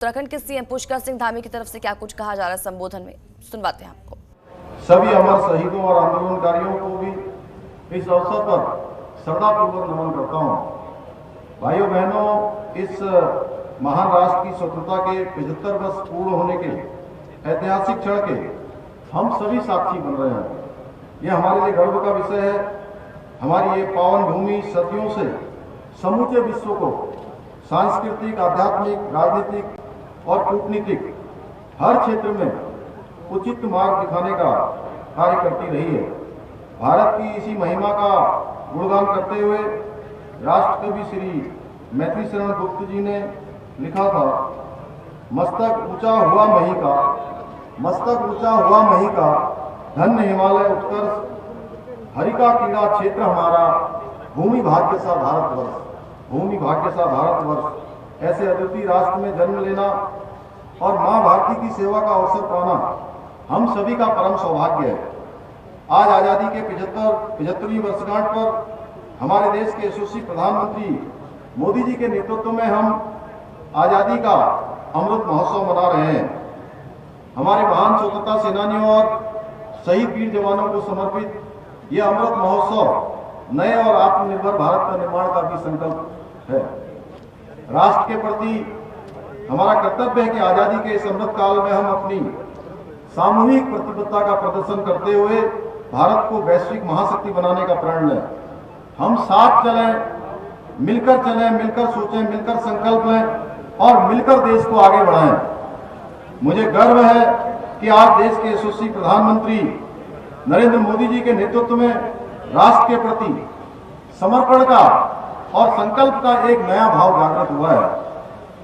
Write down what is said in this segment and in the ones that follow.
उत्तराखंड के सीएम पुष्कर सिंह धामी की तरफ से क्या कुछ कहा जा रहा है संबोधन में, सुनवाते हैं आपको। सभी अमर शहीदों और आंदोलनकारियों को भी इस अवसर पर श्रद्धापूर्वक नमन करता हूं। भाइयों बहनों, इस महान राष्ट्र की स्वतंत्रता के 75 वर्ष पूर्ण होने के ऐतिहासिक क्षण के हम सभी साक्षी बन रहे हैं। यह हमारे लिए गर्व का विषय है। हमारी ये पावन भूमि सदियों से समूचे विश्व को सांस्कृतिक, आध्यात्मिक, राजनीतिक और कूटनीतिक हर क्षेत्र में उचित मार्ग दिखाने का कार्य करती रही है। भारत की इसी महिमा का गुणगान करते हुए राष्ट्रकवि श्री मैथिली शरण गुप्त जी ने लिखा था, मस्तक ऊंचा हुआ मही का, मस्तक ऊंचा हुआ मही का, धन्य हिमालय उत्कर्ष, हरि का कीड़ा क्षेत्र हमारा, भूमि भाग्य सा भारतवर्ष, भूमि भाग्य सा भारतवर्ष। ऐसे अद्वितीय राष्ट्र में जन्म लेना और मां भारती की सेवा का अवसर पाना हम सभी का परम सौभाग्य है। आज आजादी के 75वीं वर्षगांठ पर हमारे देश के यशस्वी प्रधानमंत्री मोदी जी के नेतृत्व में हम आजादी का अमृत महोत्सव मना रहे हैं। हमारे महान स्वतंत्रता सेनानियों और शहीद वीर जवानों को समर्पित यह अमृत महोत्सव नए और आत्मनिर्भर भारत का निर्माण का भी संकल्प है। राष्ट्र के प्रति हमारा कर्तव्य है कि आजादी के इस अमृत काल में हम अपनी सामूहिक प्रतिबद्धता का प्रदर्शन करते हुए भारत को वैश्विक महाशक्ति बनाने का प्रण लें। हम साथ चलें, मिलकर सोचें, मिलकर संकल्प लें और मिलकर देश को आगे बढ़ाएं। मुझे गर्व है कि आज देश के यशस्वी प्रधानमंत्री नरेंद्र मोदी जी के नेतृत्व में राष्ट्र के प्रति समर्पण का और संकल्प का एक नया भाव जागृत हुआ है।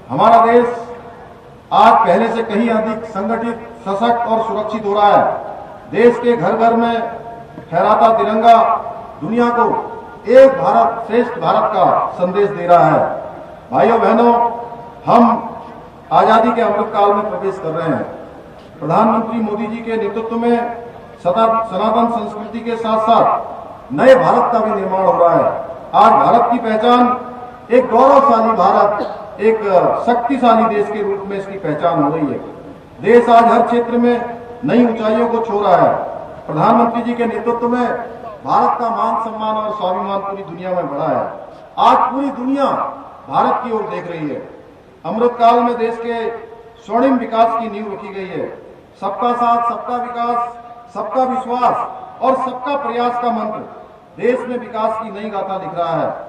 हमारा देश आज पहले से कहीं अधिक संगठित, सशक्त और सुरक्षित हो रहा है। देश के घर घर में फहराता तिरंगा दुनिया को एक भारत श्रेष्ठ भारत का संदेश दे रहा है। भाइयों बहनों, हम आजादी के अमृत काल में प्रवेश कर रहे हैं। प्रधानमंत्री मोदी जी के नेतृत्व में सनातन संस्कृति के साथ साथ नए भारत का भी निर्माण हो रहा है। आज भारत की पहचान एक गौरवशाली भारत, एक शक्तिशाली देश के रूप में इसकी पहचान हो रही है। देश आज हर क्षेत्र में नई ऊंचाइयों को छू रहा है। प्रधानमंत्री जी के नेतृत्व में भारत का मान सम्मान और स्वाभिमान पूरी दुनिया में बढ़ा है। आज पूरी दुनिया भारत की ओर देख रही है। अमृत काल में देश के स्वर्णिम विकास की नींव रखी गई है। सबका साथ, सबका विकास, सबका विश्वास और सबका प्रयास का मंत्र देश में विकास की नई गाथा लिख रहा है।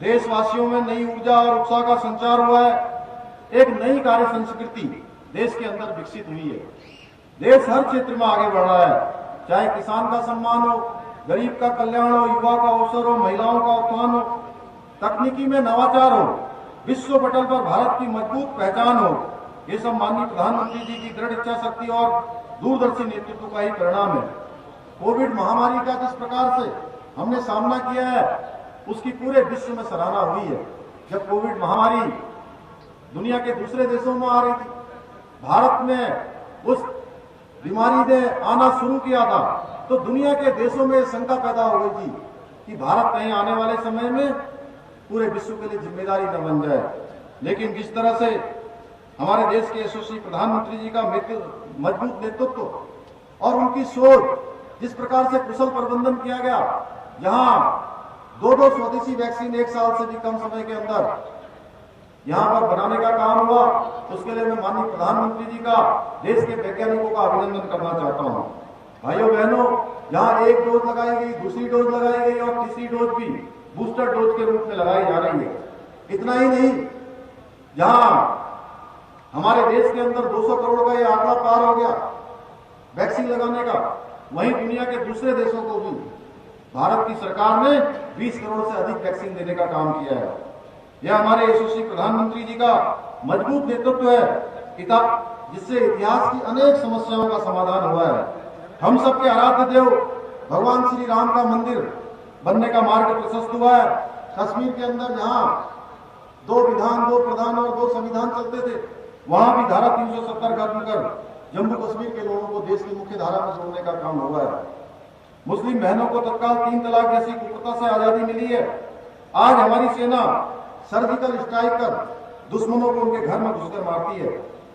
देशवासियों में नई ऊर्जा और उत्साह का संचार हुआ है। एक नई कार्य संस्कृति देश के अंदर विकसित हुई है। देश हर क्षेत्र में आगे बढ़ रहा है, चाहे किसान का सम्मान हो, गरीब का कल्याण हो, युवा का अवसर हो, महिलाओं का उत्थान हो, तकनीकी में नवाचार हो, विश्व पटल पर भारत की मजबूत पहचान हो। ये सब माननीय प्रधानमंत्री जी की दृढ़ इच्छा शक्ति और दूरदर्शी नेतृत्व का ही परिणाम है। कोविड महामारी का जिस प्रकार से हमने सामना किया है, उसकी पूरे विश्व में सराहना हुई है। जब कोविड महामारी दुनिया के दूसरे देशों में आ रही थी, भारत में उस बीमारी ने आना शुरू किया था, तो दुनिया के देशों में शंका पैदा हो गई थी कि भारत कहीं आने वाले समय में पूरे विश्व के लिए जिम्मेदारी न बन जाए। लेकिन जिस तरह से हमारे देश के यशस्वी प्रधानमंत्री जी का मजबूत नेतृत्व और उनकी सोच, जिस प्रकार से कुशल प्रबंधन किया गया, जहां दो स्वदेशी वैक्सीन 1 साल से भी कम समय के अंदर यहां पर बनाने का काम हुआ, उसके लिए मैं माननीय प्रधानमंत्री जी का, देश के वैज्ञानिकों का अभिनंदन करना चाहता हूं। भाइयों बहनों, जहां एक डोज लगाई गई, दूसरी डोज लगाई गई और तीसरी डोज भी बूस्टर डोज के रूप में लगाई जा रही है। इतना ही नहीं, जहां हमारे देश के अंदर 200 करोड़ का यह आंकड़ा पार हो गया वैक्सीन लगाने का, वहीं दुनिया के दूसरे देशों को भी भारत की सरकार ने 20 करोड़ से अधिक वैक्सीन देने का काम किया है। यह हमारे यशस्वी प्रधानमंत्री जी का मजबूत नेतृत्व है, जिससे इतिहास की अनेक समस्याओं का समाधान हुआ है। हम सबके आराध्य देव भगवान श्री राम का मंदिर बनने का मार्ग प्रशस्त हुआ है। कश्मीर के अंदर जहां 2 विधान, 2 प्रधान और 2 संविधान चलते थे, वहां भी धारा 370 खत्म कर जम्मू कश्मीर के लोगों को देश की मुख्य धारा में जोड़ने का काम हुआ है। मुस्लिम बहनों को तत्काल 3 तलाक जैसी कुप्रथा से आजादी मिली है। आज हमारी सेना सर्जिकल स्ट्राइक कर दुश्मनों को उनके घर में घुसकर मारती है।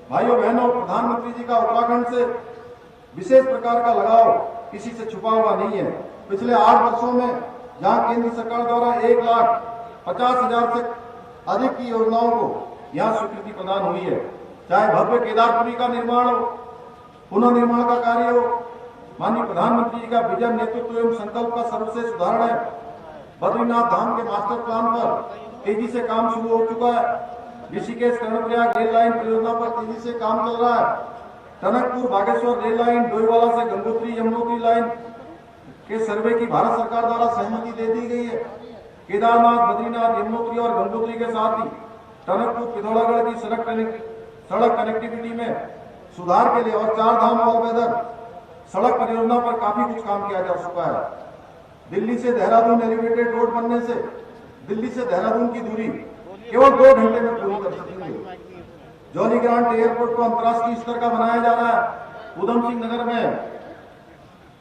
भाइयों बहनों, प्रधानमंत्री जी का उत्तराखंड से विशेष प्रकार का लगाव किसी से छुपा हुआ नहीं है। पिछले 8 वर्षों में जहां केंद्र सरकार द्वारा 1,50,000 से अधिक की योजनाओं को यहां स्वीकृति प्रदान हुई है, चाहे भव्य केदारपुरी का निर्माण हो, पुनर्निर्माण का कार्य हो, माननीय प्रधानमंत्री जी का विजन, नेतृत्व एवं संकल्प का सर्वश्रेष्ठ उदाहरण है। बद्रीनाथ धाम के मास्टर प्लान पर तेजी से काम शुरू हो चुका है। ऋषिकेश कर्णप्रयाग रेल लाइन परियोजना पर तेजी से काम चल रहा है। टनकपुर बागेश्वर रेल लाइन, डोईवाला से गंगोत्री यमुनोत्री लाइन के सर्वे की भारत सरकार द्वारा सहमति दे दी गई है। केदारनाथ, बद्रीनाथ, यमुनोत्री और गंगोत्री के साथ ही टनकपुर पिथौरागढ़ की सड़क कनेक्टिविटी में सुधार के लिए और 4 धाम ऑल वेदर सड़क परियोजना पर काफी कुछ काम किया जा चुका है। दिल्ली से देहरादून एलिवेटेड रोड बनने से दिल्ली से देहरादून की दूरी केवल 2 घंटे में पूरी कर सकेंगे। जॉली ग्रांट एयरपोर्ट को अंतर्राष्ट्रीय स्तर का बनाया जा रहा है। उधम सिंह नगर में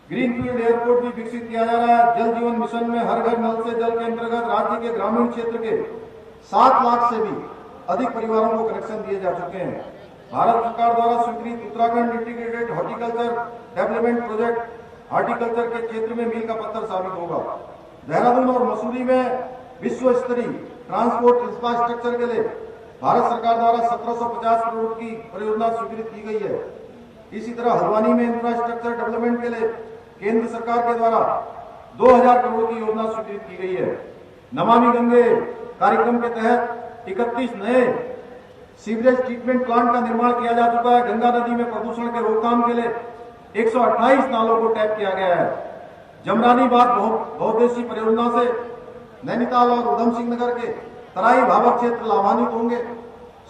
ग्रीनफील्ड एयरपोर्ट भी विकसित किया जा रहा है। जल जीवन मिशन में हर घर नल से जल के अंतर्गत राज्य के ग्रामीण क्षेत्र के 7 लाख से भी अधिक परिवारों को कनेक्शन दिए जा चुके हैं। भारत सरकार द्वारा स्वीकृत Uttarakhand integrated horticulture development project horticulture के क्षेत्र में मील का पत्थर साबित होगा। देहरादून और मसूरी में विश्व स्तरीय ट्रांसपोर्ट इंफ्रास्ट्रक्चर के लिए भारत सरकार द्वारा 1750 करोड़ की परियोजना स्वीकृत की गई है। इसी तरह हल्द्वानी में इंफ्रास्ट्रक्चर डेवलपमेंट के लिए केंद्र सरकार के द्वारा 2000 करोड़ की योजना स्वीकृत की गई है। नमामि गंगे कार्यक्रम के तहत 31 नए सीवरेज ट्रीटमेंट प्लांट का निर्माण किया जा चुका है। गंगा नदी में प्रदूषण के रोकथाम के लिए 128 नालों को टैप किया गया है। जमरानी बाग बहुउद्देशीय परियोजना से नैनीताल और उधम सिंह नगर के तराई भावर क्षेत्र लाभान्वित होंगे।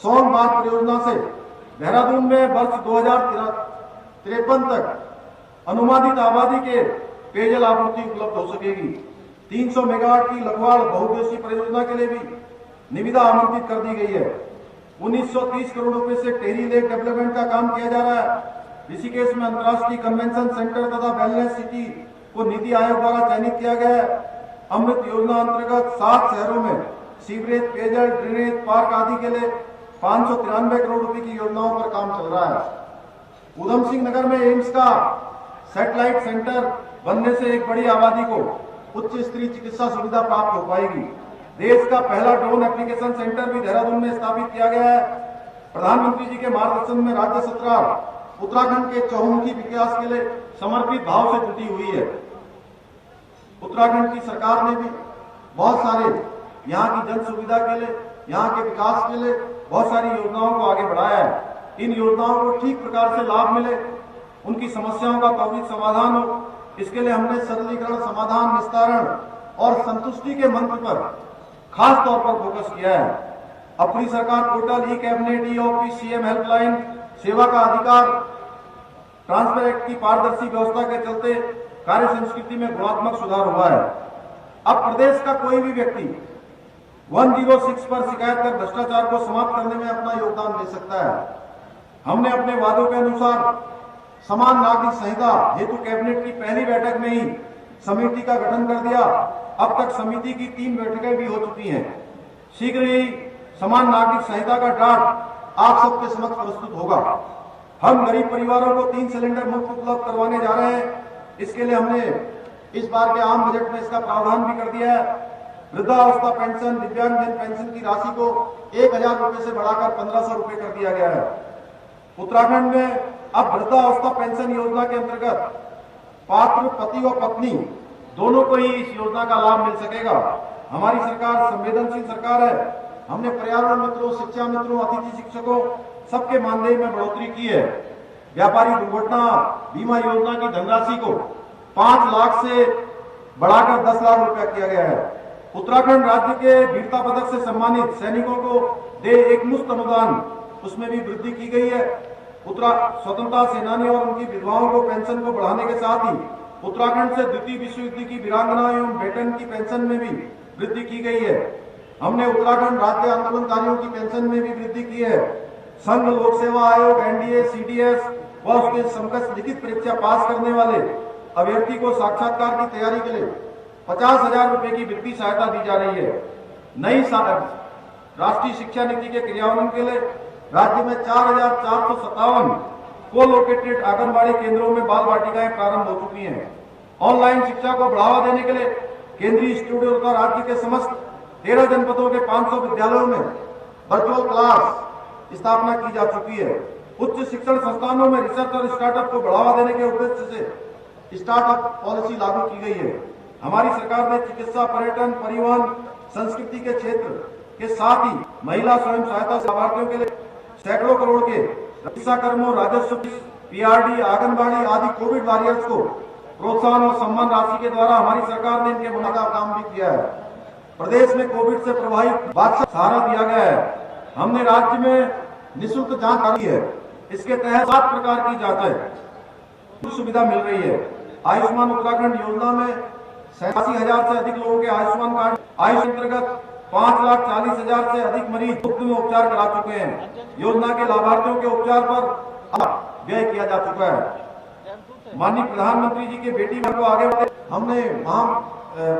सोन बांध परियोजना से देहरादून में वर्ष 2053 तक अनुमानित आबादी के पेयजल आपूर्ति उपलब्ध हो सकेगी। 300 मेगावाट की लखवाड़ बहुउद्देशीय परियोजना के लिए भी निविदा आमंत्रित कर दी गई है। 1930 करोड़ रुपए से टेहरी लेक डेवलपमेंट का काम किया जा रहा है। ऋषिकेश में अंतर्राष्ट्रीय कन्वेंशन सेंटर तथा वेलनेस सिटी को नीति आयोग द्वारा चयनित किया गया है। अमृत योजना अंतर्गत 7 शहरों में सीवरेज, पेयजल, ड्रेनेज, पार्क आदि के लिए 593 करोड़ रुपए की योजनाओं पर काम चल रहा है। उधम सिंह नगर में एम्स का सैटेलाइट सेंटर बनने से एक बड़ी आबादी को उच्च स्तरीय चिकित्सा सुविधा प्राप्त हो पाएगी। देश का पहला ड्रोन एप्लीकेशन सेंटर भी देहरादून में स्थापित किया गया है। प्रधानमंत्री जी के मार्गदर्शन में राज्य सरकार उत्तराखंड के चहुमुखी विकास के लिए समर्पित भाव से जुटी हुई है। उत्तराखंड की सरकार ने भी बहुत सारे यहाँ की जन सुविधा के लिए, यहाँ के विकास के लिए बहुत सारी योजनाओं को आगे बढ़ाया है। इन योजनाओं को ठीक प्रकार से लाभ मिले, उनकी समस्याओं का त्वरित समाधान हो, इसके लिए हमने सरलीकरण, समाधान, निस्तारण और संतुष्टि के मंत्र पर खास तौर पर फोकस किया है। अपनी सरकार portal, e cabinet, e office, CM helpline, सेवा का अधिकार, ट्रांसफर एक्ट की पारदर्शी व्यवस्था के चलते कार्य संस्कृति में गुणात्मक सुधार हुआ है। अब प्रदेश का कोई भी व्यक्ति 106 पर शिकायत कर भ्रष्टाचार को समाप्त करने में अपना योगदान दे सकता है। हमने अपने वादों के अनुसार समान नागरिक संहिता हेतु कैबिनेट की पहली बैठक में ही समिति का गठन कर दिया। अब तक समिति की 3 बैठकें भी हो चुकी हैं। शीघ्र ही समान नागरिक संहिता का ड्राफ्ट आप सबके समक्ष प्रस्तुत होगा। हम गरीब परिवारों को 3 सिलेंडर मुफ्त उपलब्ध करवाने जा रहे हैं। इसके लिए हमने इस बार के आम बजट में इसका प्रावधान भी कर दिया है। वृद्धावस्था पेंशन, दिव्यांगजन पेंशन की राशि को 1000 रुपए से बढ़ाकर 1500 रुपए कर दिया गया है। उत्तराखंड में अब वृद्धावस्था पेंशन योजना के अंतर्गत पात्र पति व पत्नी दोनों को ही इस योजना का लाभ मिल सकेगा। हमारी सरकार संवेदनशील सरकार है। हमने पर्यावरण मित्रों, शिक्षा मित्रों, अतिथि शिक्षकों सबके मानदेय में बढ़ोतरी की है। व्यापारी दुर्घटना बीमा योजना की धनराशि को 5 लाख से बढ़ाकर 10 लाख रुपया किया गया है। उत्तराखंड राज्य के वीरता पदक से सम्मानित सैनिकों को दे एक मुश्त अनुदान, उसमें भी वृद्धि की गई है। स्वतंत्रता सेनानी और उनकी विधवाओं को पेंशन को बढ़ाने के साथ ही उत्तराखंड से द्वितीय विश्व युद्ध की वीरांगना एवं वेटरन की पेंशन में भी वृद्धि की गई है। हमने उत्तराखंड राज्य आंदोलनकारियों की पेंशन में भी वृद्धि की है। संघ लोक सेवा आयोग, एनडीए, सीडीएस व उसके समकक्ष लिखित परीक्षा पास करने वाले अभ्यर्थी को साक्षात्कार की तैयारी के लिए 50,000 रुपए की वित्तीय सहायता दी जा रही है। राष्ट्रीय शिक्षा नीति के क्रियान्वयन के लिए राज्य में 4,457 को-लोकेटेड आंगनबाड़ी केंद्रों में बाल वाटिकाएं प्रारंभ हो चुकी हैं। ऑनलाइन शिक्षा को बढ़ावा देने के लिए केंद्रीय इंस्टीट्यूट तथा राज्य के समस्त 13 जनपदों के 500 विद्यालयों में वर्चुअल क्लास स्थापना की जा चुकी है। उच्च शिक्षण संस्थानों में रिसर्च और स्टार्टअप को बढ़ावा देने के उद्देश्य से स्टार्टअप पॉलिसी लागू की गई है। हमारी सरकार ने चिकित्सा, पर्यटन, परिवहन, संस्कृति के क्षेत्र के साथ ही महिला स्वयं सहायता लाभार्थियों के लिए सैकड़ों करोड़ के रक्षा कर्मों, राजस्व, पीआरडी, आंगनबाड़ी आदि कोविड वॉरियर्स को प्रोत्साहन और सम्मान राशि के द्वारा हमारी सरकार ने इनके होने का काम भी किया है। प्रदेश में कोविड से प्रभावित बादशाह सहारा दिया गया है। हमने राज्य में निःशुल्क जांच की है। इसके तहत 7 प्रकार की जांचें सुविधा मिल रही है। आयुष्मान उत्तराखंड योजना में 87,000 से अधिक लोगों के आयुष्मान कार्ड आयुष अंतर्गत 5,40,000 से अधिक मरीज मुफ्त में उपचार करा चुके हैं। योजना के लाभार्थियों के उपचार पर व्यय किया जा चुका है। माननीय प्रधानमंत्री जी के बेटी को आगे बढ़े हमने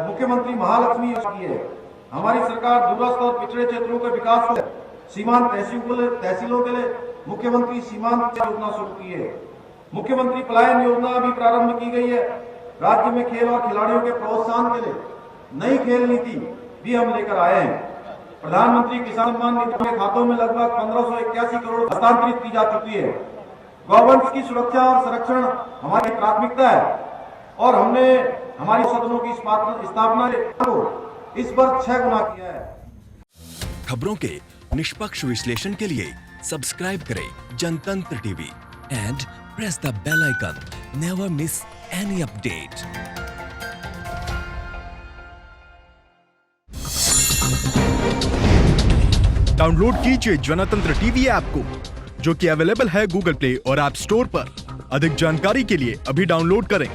मुख्यमंत्री महालक्ष्मी योजना की है। हमारी सरकार दूरस्थ और पिछड़े क्षेत्रों के विकास को सीमांत तहसीलों के लिए मुख्यमंत्री सीमांत योजना शुरू की है। मुख्यमंत्री पलायन योजना भी प्रारंभ की गई है। राज्य में खेल और खिलाड़ियों के प्रोत्साहन के लिए नई खेल नीति भी हम लेकर आए हैं। प्रधानमंत्री किसान सम्मान निधि के खातों में लगभग 1581 करोड़ हस्तांतरित की जा चुकी है। गौवंश की सुरक्षा और संरक्षण हमारी प्राथमिकता है और हमने हमारी सदनों की स्थापना को इस पर 6 गुना किया है। खबरों के निष्पक्ष विश्लेषण के लिए सब्सक्राइब करें Jantantra TV and press the bell icon. Never miss any update. Download कीजिए जनतंत्र टीवी ऐप को, जो कि अवेलेबल है गूगल प्ले और ऐप स्टोर पर। अधिक जानकारी के लिए अभी डाउनलोड करें।